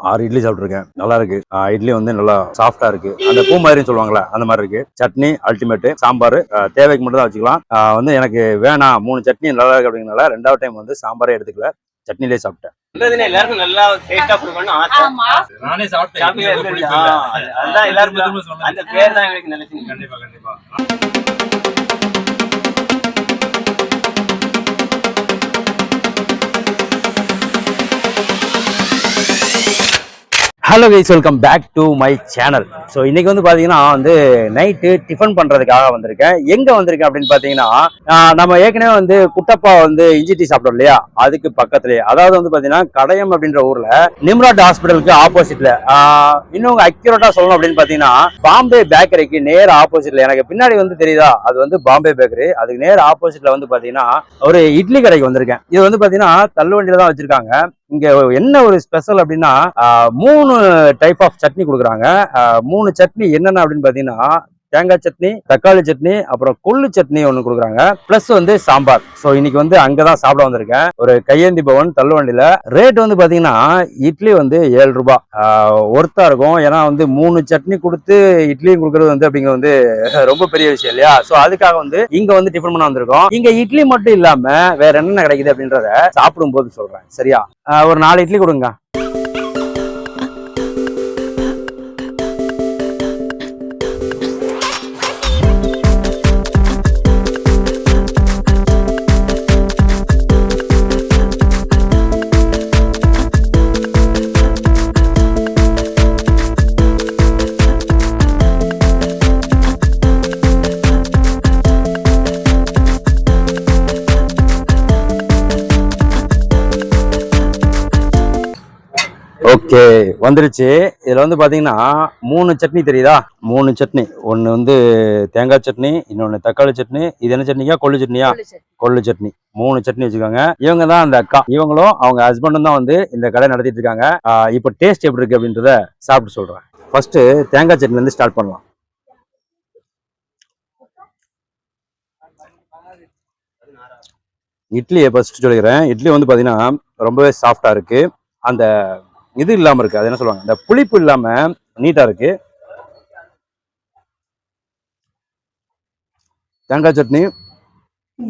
6 இட்லி சாப்பிட்டுருக்கேன். நல்லா இருக்கு. இட்லி வந்து நல்லா சாஃப்டா இருக்கு. அந்த பூ மாதிரின்னு சொல்லுவாங்களே அந்த மாதிரி இருக்கு. சட்னி அல்டிமேட். சாம்பார் தேவைக்கு மட்டும் தான் வச்சுக்கலாம். வந்து எனக்கு வேணாம் 3 சட்னி நல்லா இருக்கு அப்படிங்கறனால 2வது டைம் வந்து சாம்பாரே எடுத்துக்கல. சட்னிலே சாப்பிட்டேன். எல்லாருக்கும் நல்லா டேஸ்டா கொடுக்கணும்னு ஆசை. நானே சாப்பிட்டேன். அதான் எல்லாருக்கும் அந்த பேர் தான் எனக்கு நினைச்சு. கண்டிப்பா. Hello guys, welcome back to my channel. So இன்னைக்கு வந்து பார்த்தீங்கன்னா வந்து நைட்டு டிஃபன் பண்ணுறதுக்காக வந்திருக்கேன். எங்கே வந்திருக்கேன் அப்படின்னு பார்த்தீங்கன்னா, நம்ம ஏற்கனவே வந்து குட்டப்பா வந்து இஞ்சி டீ சாப்பிட்டோம் இல்லையா, அதுக்கு பக்கத்துலேயே, அதாவது வந்து பார்த்தீங்கன்னா கடையம் அப்படின்ற ஊரில் நிம்ராட் ஹாஸ்பிட்டலுக்கு ஆப்போசிட்ல, இன்னும் அக்யூரேட்டாக சொல்லணும் அப்படின்னு பார்த்தீங்கன்னா பாம்பே பேக்கரிக்கு நேர் ஆப்போசிட்ல, எனக்கு பின்னாடி வந்து தெரியுதா அது வந்து பாம்பே பேக்கரி, அதுக்கு நேர் ஆப்போசிட்ல வந்து பார்த்தீங்கன்னா ஒரு இட்லி கடைக்கு வந்திருக்கேன். இது வந்து பார்த்தீங்கன்னா தள்ளுவண்டியில தான் வச்சிருக்காங்க. இங்க என்ன ஒரு ஸ்பெஷல் அப்படின்னா 3 டைப் ஆஃப் சட்னி கொடுக்குறாங்க. 3 சட்னி என்னென்ன அப்படின்னு பாத்தீங்கன்னா தேங்காய் சட்னி, தக்காளி சட்னி, அப்புறம் கொள்ளு சட்னி ஒன்று கொடுக்குறாங்க. பிளஸ் வந்து சாம்பார். ஸோ இன்னைக்கு வந்து அங்கதான் சாப்பிட வந்திருக்கேன். ஒரு கையேந்தி பவன் தள்ளுவண்டியில. ரேட் வந்து பாத்தீங்கன்னா இட்லி வந்து 7 ரூபாய் ஒர்த்தா இருக்கும். ஏன்னா வந்து 3 சட்னி கொடுத்து இட்லியும் கொடுக்கறது வந்து அப்படிங்க வந்து ரொம்ப பெரிய விஷயம் இல்லையா. ஸோ அதுக்காக வந்து இங்க வந்து டிஃபன் பண்ண வந்திருக்கோம். இங்க இட்லி மட்டும் இல்லாம வேற என்னென்ன கிடைக்குது அப்படின்றத சாப்பிடும் போது சொல்றேன். சரியா? ஒரு 4 இட்லி கொடுங்க. ஓகே, வந்துருச்சு. இதுல வந்து பாத்தீங்கன்னா 3 சட்னி தெரியுதா? 3 சட்னி. ஒன்னு வந்து தேங்காய் சட்னி, இன்னொன்னு தக்காளி சட்னி. இது என்ன சட்னியா? கொள்ளு சட்னியா? கொள்ளு சட்னி. 3 சட்னி வச்சுக்கோங்க. இவங்க தான் அந்த அக்கா. இவங்களும் அவங்க ஹஸ்பண்டும் தான் வந்து இந்த கடை நடத்திட்டு இருக்காங்க. இப்போ டேஸ்ட் எப்படி இருக்கு அப்படின்றத சாப்பிட்டு சொல்றேன். ஃபர்ஸ்ட் தேங்காய் சட்னில இருந்து ஸ்டார்ட் பண்ணலாம். இட்லியை ஃபர்ஸ்ட் சொல்லிக்கிறேன். இட்லி வந்து பாத்தீங்கன்னா ரொம்பவே சாஃப்டா இருக்கு. அந்த இது இல்லாம இருக்கு, அது என்ன சொல்லுவாங்க, இந்த புளிப்பு இல்லாம நீட்டா இருக்கு. தேங்காய் சட்னி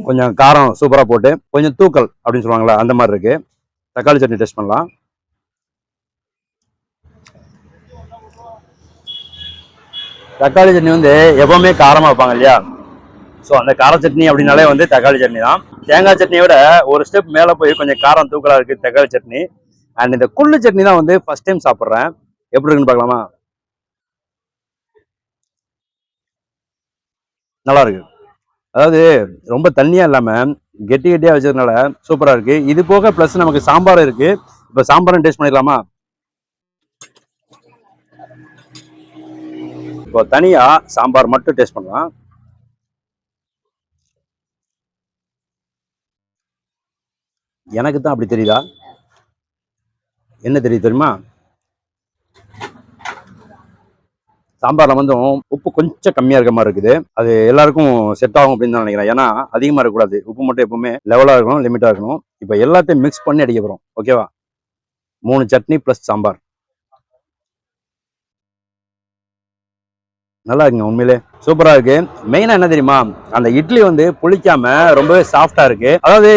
கொஞ்சம் காரம் சூப்பரா போட்டு கொஞ்சம் தூக்கல் அப்படின்னு சொல்லுவாங்களா அந்த மாதிரி இருக்கு. தக்காளி சட்னி டேஸ்ட் பண்ணலாம். தக்காளி சட்னி வந்து எப்பவுமே காரமா வைப்பாங்க இல்லையா, ஸோ அந்த கார சட்னி அப்படின்னாலே வந்து தக்காளி சட்னி தான். தேங்காய் சட்னியை விட ஒரு ஸ்டெப் மேல போய் கொஞ்சம் காரம் தூக்கலா இருக்கு தக்காளி சட்னி. அண்ட் இந்த கொள்ளு சட்னி தான் வந்து ஃபர்ஸ்ட் டைம் சாப்பிட்றேன். எப்படி இருக்குன்னு பார்க்கலாமா? நல்லா இருக்கு. அதாவது ரொம்ப தண்ணியா இல்லாம கெட்டி கெட்டியா வச்சதுனால சூப்பரா இருக்கு. இது போக பிளஸ் நமக்கு சாம்பார் இருக்கு. இப்ப சாம்பாரும் டேஸ்ட் பண்ணிடலாமா? இப்போ தனியா சாம்பார் மட்டும் டேஸ்ட் பண்ணலாம். எனக்கு தான் அப்படி தெரியுதா? என்ன தெரியுது தெரியுமா? சாம்பார்ல வந்து உப்பு கொஞ்சம் கம்மியா இருக்க மாதிரி இருக்குது. அது எல்லாருக்கும் செட் ஆகும் அப்படின்னு தான் நினைக்கிறேன். ஏன்னா அதிகமா இருக்கக்கூடாது. உப்பு மட்டும் எப்பவுமே லெவலா இருக்கணும், லிமிட்டா இருக்கணும். இப்போ எல்லாத்தையும் மிக்ஸ் பண்ணி அடிக்க போறோம். ஓகேவா? 3 சட்னி பிளஸ் சாம்பார் நல்லா இருக்குங்க. உண்மையிலே சூப்பரா இருக்கு. மெயினா என்ன தெரியுமா, அந்த இட்லி வந்து புளிக்காம ரொம்பவே சாஃப்டா இருக்கு. அதாவது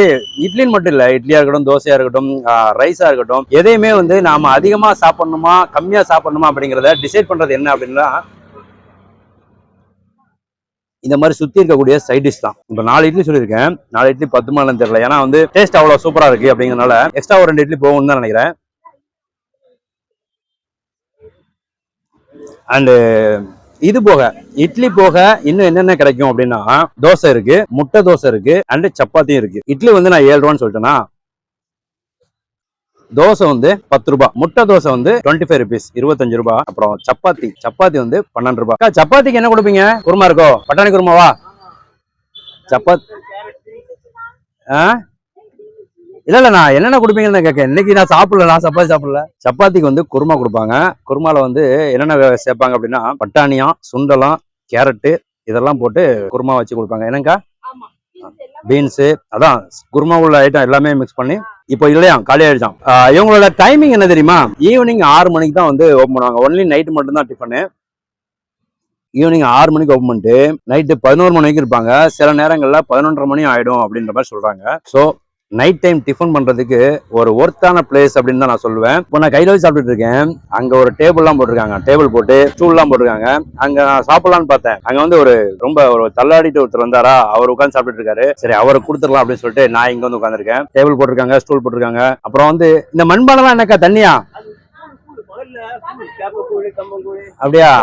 இட்லின்னு மட்டும் இல்ல, இட்லியா இருக்கட்டும், தோசையா இருக்கட்டும், ரைஸா இருக்கட்டும், எதையுமே வந்து நாம அதிகமா சாப்பிடணுமா கம்மியா சாப்பிடணுமா அப்படிங்கிறத டிசைட் பண்றது என்ன அப்படின்னா இந்த மாதிரி சுத்தி இருக்கக்கூடிய சைட் டிஷ் தான். இப்ப 4 இட்லி சொல்லியிருக்கேன். 4 இட்லி 10 மாலும் தெரியல. ஏன்னா வந்து டேஸ்ட் அவ்வளவு சூப்பரா இருக்கு அப்படிங்கறதுனால எக்ஸ்ட்ரா ஒரு 2 இட்லி போகும்னு தான் நினைக்கிறேன். அண்ட் இது போக இட்லி போக இன்னும் என்னென்ன கிடைக்கும் அப்படின்னா தோசை இருக்கு, முட்டை தோசை இருக்கு, அண்ட் சப்பாத்தியும் இருக்கு. இட்லி வந்து நான் 7 ரூபான்னு சொல்லிட்டேன்னா, தோசை வந்து 10 ரூபாய், முட்டை தோசை வந்து 25 ருபீஸ் 25 ரூபாய். அப்புறம் சப்பாத்தி வந்து 12 ரூபாய். சப்பாத்திக்கு என்ன கொடுப்பீங்க? குருமா இருக்கோ? பட்டாணி குருமாவா? சப்பாத்தி இல்ல நான் என்னென்ன கொடுப்பீங்கன்னு கேட்க. இன்னைக்கு நான் சாப்பிடல, நான் சப்பாத்தி சாப்பிடல. சப்பாத்திக்கு வந்து குருமா கொடுப்பாங்க. குருமால வந்து என்னென்ன சேர்ப்பாங்க அப்படின்னா பட்டாணியா, சுண்டலம், கேரட்டு இதெல்லாம் போட்டு குருமா வச்சு கொடுப்பாங்க. என்னங்கா? பீன்ஸு அதான் குருமா உள்ள ஐட்டம் எல்லாமே மிக்ஸ் பண்ணி இப்போ இல்லையா காலி ஆயிடுச்சான். இவங்களோட டைமிங் என்ன தெரியுமா? ஈவினிங் 6 மணிக்கு தான் வந்து ஓப்பன் பண்ணுவாங்க. ஒன்லி நைட்டு மட்டும் தான் டிஃபனு. ஈவினிங் 6 மணிக்கு ஓப்பன் பண்ணிட்டு நைட்டு 11 மணிக்கு இருப்பாங்க. சில நேரங்களில் 11:30 மணி ஆயிடும் அப்படின்ற மாதிரி சொல்றாங்க. ஸோ நைட் டைம் டிஃபன் பண்றதுக்கு ஒரு ஒர்த்தான பிளேஸ் அப்படின்னு தான் நான் சொல்லுவேன். இப்போ நான் கையில வச்சு சாப்பிட்டுட்டு இருக்கேன். அங்க ஒரு டேபிள்லாம் போட்டிருக்காங்க, டேபிள் போட்டு ஸ்டூல்லாம் போட்டிருக்காங்க. அங்க நான் சாப்பிடலான்னு பார்த்தேன். அங்க வந்து ஒரு தள்ளாடிட்டு ஒருத்தர் வந்தாரா, அவர் உட்காந்து சாப்பிட்டு இருக்காரு. சரி அவரை கொடுத்துடலாம் அப்படின்னு சொல்லிட்டு நான் இங்க வந்து உட்காந்துருக்கேன். டேபிள் போட்டிருக்காங்க, ஸ்டூல் போட்டிருக்காங்க. அப்புறம் வந்து இந்த மண்பானைலாம் என்னக்கா தண்ணியா? அப்படியா?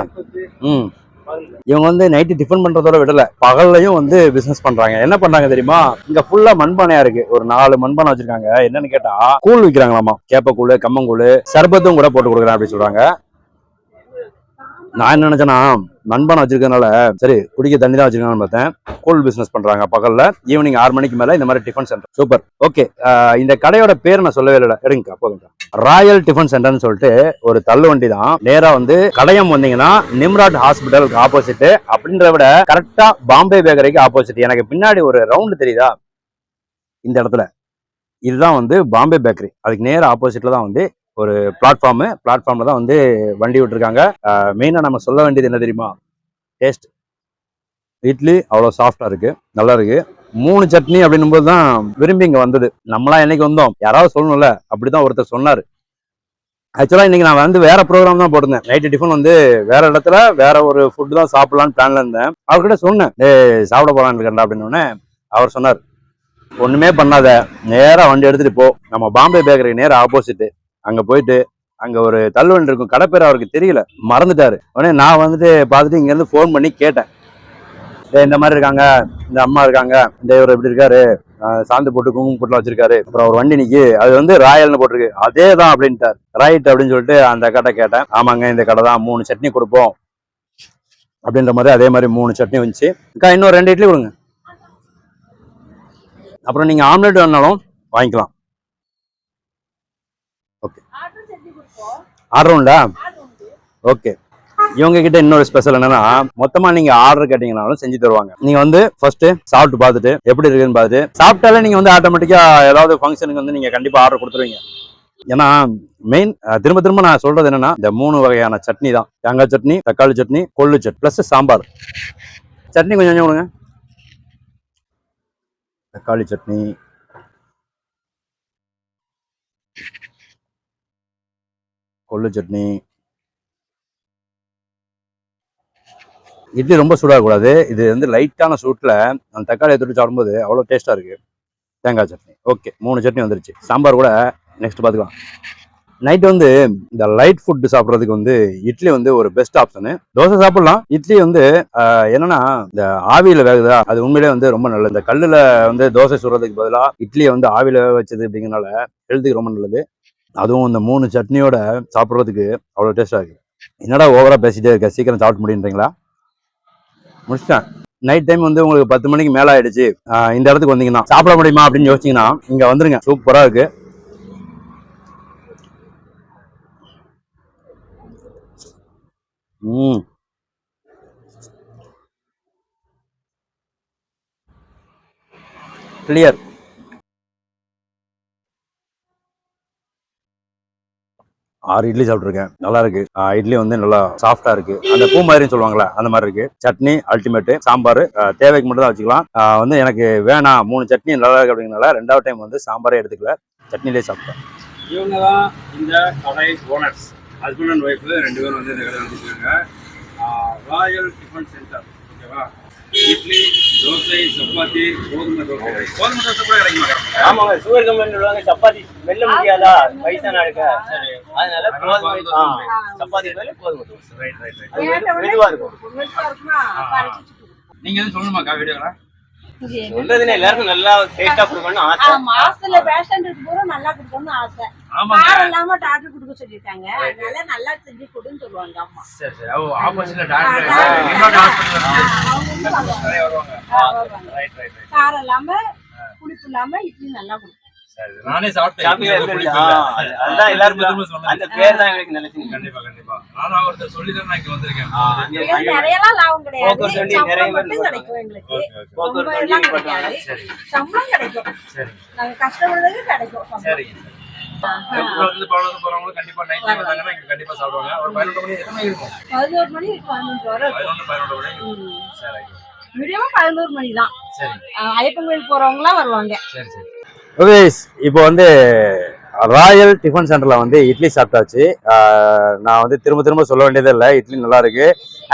இவங்க வந்து நைட்டு டிஃபன் பண்றதோட விடல, பகல்லையும் வந்து பிசினஸ் பண்றாங்க. என்ன பண்றாங்க தெரியுமா? இங்க ஃபுல்லா மண்பானையா இருக்கு. ஒரு 4 மண்பானை வச்சிருக்காங்க. என்னன்னு கேட்டா கூழ் விற்கிறாங்களாமா. கேப்பக்கூழ், கம்மங்கூழ், சர்பத்தும் கூட போட்டு கொடுக்குறேன் அப்படின்னு சொல்றாங்க. நான் என்ன நினைச்சேன்னா, மண்பானை வச்சிருக்கனால சரி குடிக்க தண்ணி தான் வச்சிருக்காங்கன்னு பார்த்தேன். கூல் பிசினஸ் பண்றாங்க பகல்ல. ஈவினிங் 6 மணிக்கு மேல இந்த மாதிரி டிஃபன் சென்டர். சூப்பர். ஓகே, இந்த கடையோட பேர் நான் சொல்லவே இல்லை. எடுங்க போதுங்க. ராயல் டிஃபன் சென்டர்னு சொல்லிட்டு ஒரு தள்ளு வண்டி தான். நேரா வந்து கடையம் வந்தீங்கன்னா நிம்ராட் ஹாஸ்பிட்டலுக்கு ஆப்போசிட், அப்படின்றத விட கரெக்டா பாம்பே பேக்கரிக்கு ஆப்போசிட். எனக்கு பின்னாடி ஒரு ரவுண்ட் தெரியுதா இந்த இடத்துல? இதுதான் வந்து பாம்பே பேக்கரி. அதுக்கு நேர ஆப்போசிட்ல தான் வந்து ஒரு பிளாட்ஃபார்ம்ல தான் வந்து வண்டி விட்டுருக்காங்க. மெயினா நம்ம சொல்ல வேண்டியது என்ன தெரியுமா? டேஸ்ட். இட்லி அவ்வளோ சாஃப்டா இருக்கு, நல்லா இருக்கு. 3 சட்னி அப்படின்னும் போது தான் விரும்பி இங்க வந்தது. நம்மளாம் என்னைக்கு வந்தோம், யாராவது சொல்லணும்ல. அப்படிதான் ஒருத்தர் சொன்னாரு. ஆக்சுவலா இன்னைக்கு நான் வந்து வேற ப்ரோக்ராம் தான் போட்டிருந்தேன். நைட்டு டிஃபன் வந்து வேற இடத்துல வேற ஒரு ஃபுட் தான் சாப்பிடலான்னு பிளான்ல இருந்தேன். அவர்கிட்ட சொன்னேன், சாப்பிட போலான்னு இருக்கேன்டா அப்படின்னு. அவர் சொன்னார், ஒண்ணுமே பண்ணாத, நேரா வண்டி எடுத்துட்டு போ, நம்ம பாம்பே பேக்கரி நேர ஆப்போசிட். அங்க போயிட்டு அங்க ஒரு தள்ளுவண்டி இருக்கும். கடை பேர் அவருக்கு தெரியல, மறந்துட்டாரு. உடனே நான் வந்துட்டு பார்த்துட்டு இங்க இருந்து போன் பண்ணி கேட்டேன், இந்த மாதிரி இருக்காங்க, இந்த அம்மா இருக்காங்க, இந்த இவர் எப்படி இருக்காரு, சாந்து போட்டு குங்குமம் போட்டுலாம் வச்சிருக்காரு, அப்புறம் ஒரு வண்டி நிக்கி, அது வந்து ராயல்னு போட்டிருக்கு, அதே தான் அப்படின்ட்டார். ரைட் அப்படின்னு சொல்லிட்டு அந்த கடை கேட்டேன். ஆமாங்க இந்த கடை தான், 3 சட்னி கொடுப்போம் அப்படின்ற மாதிரி. அதே மாதிரி 3 சட்னி வந்துச்சு. அக்கா இன்னும் 2 இட்லி கொடுங்க. அப்புறம் நீங்க ஆம்லெட் வேணாலும் வாங்கிக்கலாம். ஓகே, ஆர்டர் உண்டா? ஓகே. இவங்க கிட்ட இன்னொரு ஸ்பெஷல் என்னன்னா, மொத்தமா நீங்க ஆர்டர் கேட்டீங்கன்னாலும் செஞ்சு தருவாங்க. நீங்க வந்து ஃபர்ஸ்ட் சாப்பிட்டு பார்த்துட்டு எப்படி இருக்குன்னு பார்த்துட்டு சாப்பிட்டாலே நீங்க வந்து ஆட்டோமேட்டிக்கா ஏதாவது ஃபங்க்ஷனுக்கு வந்து நீங்க கண்டிப்பா ஆர்டர் கொடுத்துருவீங்க. ஏன்னா மெயின் திரும்ப திரும்ப நான் சொல்றது என்னன்னா, இந்த 3 வகையான சட்னி தான். தேங்காய் சட்னி, தக்காளி சட்னி, கொள்ளு சட்னி பிளஸ் சாம்பார். சட்னி கொஞ்சம் கொஞ்சம் கொடுங்க. தக்காளி சட்னி, கொள்ளு சட்னி. இட்லி ரொம்ப சூடாக கூடாது. இது வந்து லைட்டான சூட்டில் அந்த தக்காளியை தொட்டு சாப்பிடும்போது அவ்வளோ டேஸ்ட்டாக இருக்குது. தேங்காய் சட்னி ஓகே, 3 சட்னி வந்துருச்சு. சாம்பார் கூட நெக்ஸ்ட் பார்த்துக்கலாம். நைட் வந்து இந்த லைட் ஃபுட் சாப்பிட்றதுக்கு வந்து இட்லி வந்து ஒரு பெஸ்ட் ஆப்ஷனு. தோசை சாப்பிடலாம், இட்லி வந்து என்னன்னா இந்த ஆவியில் வேகுதா, அது உண்மையிலே வந்து ரொம்ப நல்லது. இந்த கல்லில் வந்து தோசை சுடுறதுக்கு பதிலாக இட்லியை வந்து ஆவியில் வேக வச்சது அப்படிங்கிறனால ஹெல்த்துக்கு ரொம்ப நல்லது. அதுவும் இந்த 3 சட்னியோட சாப்பிட்றதுக்கு அவ்வளோ டேஸ்ட்டாக இருக்குது. என்னடா ஓவராக பேசிட்டே இருக்க, சீக்கிரம் சாப்பிட்டு முடியுன்றீங்களா? முடிச்சிட்டேன். நைட் டைம் வந்து உங்களுக்கு 10 மணிக்கு மேல ஆயிடுச்சு, இந்த இடத்துக்கு வந்தீங்கன்னா சாப்பிட முடியுமா அப்படின்னு யோசிச்சீங்கன்னா இங்க வந்துருங்க. சூப்பரா இருக்கு. கிளியர். ஆறு இட்லி சாப்பிட்ருக்கேன், நல்லா இருக்கு. இட்லி வந்து நல்லா சாஃப்டா இருக்கு. அந்த பூ மாதிரின்னு சொல்லுவாங்களா அந்த மாதிரி இருக்கு. சட்னி அல்டிமேட். சாம்பார் தேவைக்கு மட்டும் தான் வச்சுக்கலாம். வந்து எனக்கு வேணாம் 3 சட்னி நல்லா இருக்கு அப்படிங்கிறனால 2வது டைம் வந்து சாம்பாரே எடுத்துக்கல, சட்னிலே சாப்பிட்டேன். இவங்க தான் இந்த கடை ஓனர்ஸ். ஹஸ்பண்ட் அண்ட் ஒய்ஃப் 2 பேரும் வந்து இந்த கடை வந்துருக்காங்க. Royal tiffin centre. ஓகேவா? இட்லி, தோசை, சப்பாத்தி, கோதுமை தோசை கூட கிடைக்குமா? ஆமாங்க, சுகர் கம்ப்ளைண்ட் உள்ளவங்க சப்பாத்தி வெல்ல முடியாதா, வயசான ஆளுக்கு, அதனால சப்பாத்தி மேல கோதுமை தோசை. Right right right. மெதுவா இருக்கும். நீங்க எதுவும் சொல்லணுமாக்கா வீடியோல? சொல்றதுன்னு எல்லாருக்கும் நல்லா டேஸ்டா கொடுக்கணும்னு ஆசை. மாசத்துல பேஷண்ட் இருக்கு பூரா நல்லா கொடுக்கணும்னு ஆசை. காரம் இல்லாம டாக்டர் கொடுக்க சொல்லிருக்காங்க, அதனால நல்லா செஞ்சு கொடுன்னு சொல்லுவாங்க அம்மா. சரி சரி. ஆப்போசிட்ல டாக்டர் இன்னொரு ஹாஸ்பிடல்ல நிறைய வருவாங்க. Right right right. காரம் இல்லாம புளிப்பு இல்லாம இட்லி நல்லா கொடுக்கும். நானே சாப்பிட்டேன். அதுதான் எல்லாரும் அந்த பேர் தான் எனக்கு நினைச்சீங்க. கண்டிப்பா கண்டிப்பா. நானும் ஒருத்தர் சொல்லி தான் நான் இங்க வந்திருக்கேன். நிறையலாம் லாபம் கிடையாது. போக்குவரத்து வண்டி நிறைய சம்பளம் பேர் மட்டும் கிடைக்கும் எங்களுக்கு. போக்குவரத்து ரொம்ப வண்டி எல்லாம் போட்டாங்க. கிடைக்காது. சம்பளம் கிடைக்கும். சரி. நாங்க கஷ்டப்படுறதுக்கு கிடைக்கும் சம்பளம். சரிங்க. வந்து பழந்து போறவங்க கண்டிப்பா நைட் வந்தாங்கன்னா இங்க கண்டிப்பா சாப்பிடுவாங்க. ஒரு 11 மணி எத்தனை மணி இருக்கும்? 11 மணி 11 வரை 11 மணி. சரி. மினிமா 11 மணி தான். சரி. ஐயப்பன் கோயில் போறவங்கலாம் வருவாங்க. சரி சரி. ஓகே, இப்போ வந்து ராயல் டிஃபன் சென்டர்ல வந்து இட்லி சாப்பிட்டாச்சு. நான் வந்து திரும்ப திரும்ப சொல்ல வேண்டியதே இல்லை, இட்லி நல்லா இருக்கு.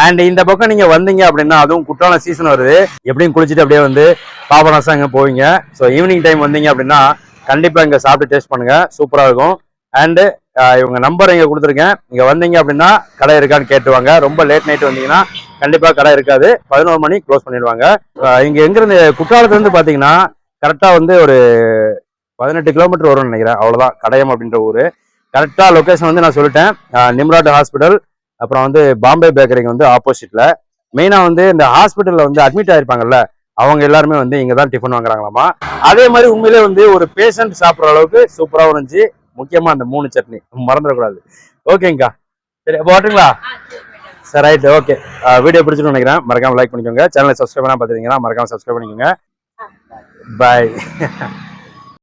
அண்ட் இந்த பக்கம் நீங்க வந்தீங்க அப்படின்னா, அதுவும் குற்றாலம் சீசன் வருது, எப்படியும் குளிச்சுட்டு அப்படியே வந்து பாபநாசம் இங்கே போவீங்க. ஸோ ஈவினிங் டைம் வந்தீங்க அப்படின்னா கண்டிப்பா இங்க சாப்பிட்டு டேஸ்ட் பண்ணுங்க, சூப்பரா இருக்கும். அண்டு இவங்க நம்பர் இங்க கொடுத்துருக்கேன், இங்க வந்தீங்க அப்படின்னா கடை இருக்கான்னு கேட்டுவாங்க. ரொம்ப லேட் நைட் வந்தீங்கன்னா கண்டிப்பா கடை இருக்காது, 11 மணி க்ளோஸ் பண்ணிடுவாங்க. இங்க எங்க இருந்து குற்றாலத்துல இருந்து பாத்தீங்கன்னா கரெக்டா வந்து ஒரு 18 கிலோமீட்டர் வரும்னு நினைக்கிறேன், அவ்வளவுதான் கடையம் அப்படின்ற ஊரு. கரெக்டா லொகேஷன் வந்து நான் சொல்லிட்டேன், நிம்ராட் ஹாஸ்பிட்டல், அப்புறம் வந்து பாம்பே பேக்கரிக்கு வந்து ஆப்போசிட்ல. மெயினா வந்து இந்த ஹாஸ்பிட்டல்ல வந்து அட்மிட் ஆயிருப்பாங்கல்ல, அவங்க எல்லாருமே வந்து இங்க தான் டிஃபன் வாங்குறாங்களாமா. அதே மாதிரி உண்மையிலே வந்து ஒரு பேஷண்ட் சாப்பிட்ற அளவுக்கு சூப்பரா இருந்துச்சு. முக்கியமா அந்த 3 சட்னி மறந்துடக்கூடாது. ஓகேங்கக்கா, சரி அப்போ வரட்டுங்களா? சரி, ரைட், ஓகே. வீடியோ பிடிச்சிட்டு நினைக்கிறேன், மறக்காம லைக் பண்ணிக்கோங்க. சேனலை சப்ஸ்கிரைப் பண்ணாம பார்த்துருக்கீங்கன்னா மறக்காம சப்ஸ்கிரைப் பண்ணிக்கோங்க. பாய்.